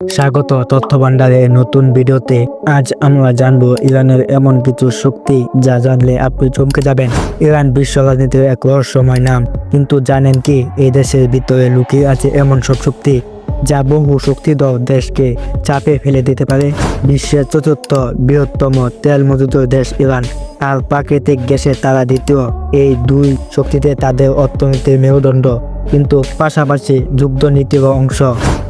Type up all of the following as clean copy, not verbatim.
স্বাগত তথ্য ভান্ডারের নতুন ভিডিওতে। আজ আমরা জানবো ইরানের এমন কিছু শক্তি যা জানলে আপনি চমকে যাবেন। ইরান বিশ্ব রাজনীতির এক রহস্যময় নাম, কিন্তু জানেন কি এই দেশের ভিতরে লুকিয়ে আছে এমন সব শক্তি যা বহু শক্তিধর দেশকে চাপে ফেলে দিতে পারে। বিশ্বের চতুর্থ বৃহত্তম তেল মজুদ দেশ ইরান, আর প্রাকৃতিক গ্যাসে তারা দ্বিতীয়। এই দুই শক্তিতে তাদের অর্থনীতির মেরুদণ্ড, কিন্তু পাশাপাশি যুদ্ধনীতির অংশ।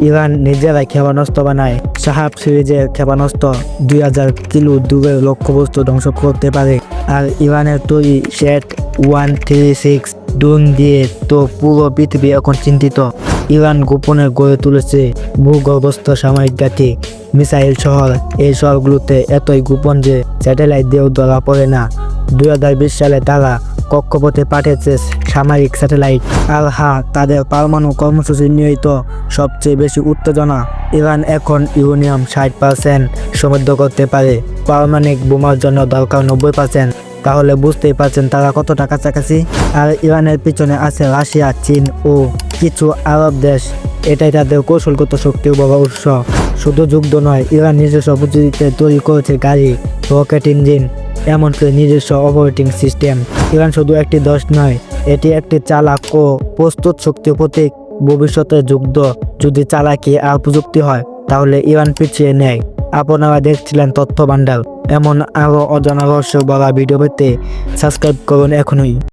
ইরান নিজেরাই ক্ষেপণাস্ত্র বানায়। সাহাব সিরিজের ক্ষেপণাস্ত্র 2000 কিলো দূরের লক্ষ্যবস্তু ধ্বংস করতে পারে, আর ইরানের তৈরি Z-136 ড্রোন দিয়ে তো পুরো পৃথিবী এখন চিন্তিত। ইরান গোপনে গড়ে তুলেছে ভূগর্ভস্থ সামরিক ঘাঁটি, মিসাইল শহর। এই শহরগুলোতে এতই গোপন যে স্যাটেলাইট দিয়েও ধরা পড়ে না। 2020 সালে তারা কক্ষপথে পাঠিয়েছে সামরিক স্যাটেলাইট। আর হ্যাঁ, তাদের পারমাণু কর্মসূচি নিয়েই তো সবচেয়ে বেশি উত্তেজনা। ইরান এখন ইউরেনিয়াম 60% সমৃদ্ধ করতে পারে, পারমাণবিক বোমার জন্য দরকার 90%। তাহলে বুঝতেই পারছেন তারা কতটা কাছাকাছি। আর ইরানের পিছনে আছে রাশিয়া, চীন ও কিছু আরব দেশ। এটাই তাদের কৌশলগত শক্তির বড় উৎস। শুধু যুদ্ধ নয়, ইরান নিজস্ব প্রযুক্তিতে তৈরি করেছে গাড়ি, রকেট ইঞ্জিন, এমনকি নিজস্ব অপারেটিং সিস্টেম। ইরান শুধু একটি দেশ নয়, এটি একটি চালাক ও প্রস্তুত শক্তির প্রতীক। ভবিষ্যতে যুদ্ধ যদি চালাকি আর প্রযুক্তি হয়, তাহলে ইরান পিছিয়ে নেয়। আপনারা দেখছিলেন তথ্য ভান্ডার। এমন আরও অজানা রহস্য বলা ভিডিও পেতে সাবস্ক্রাইব করুন এখনই।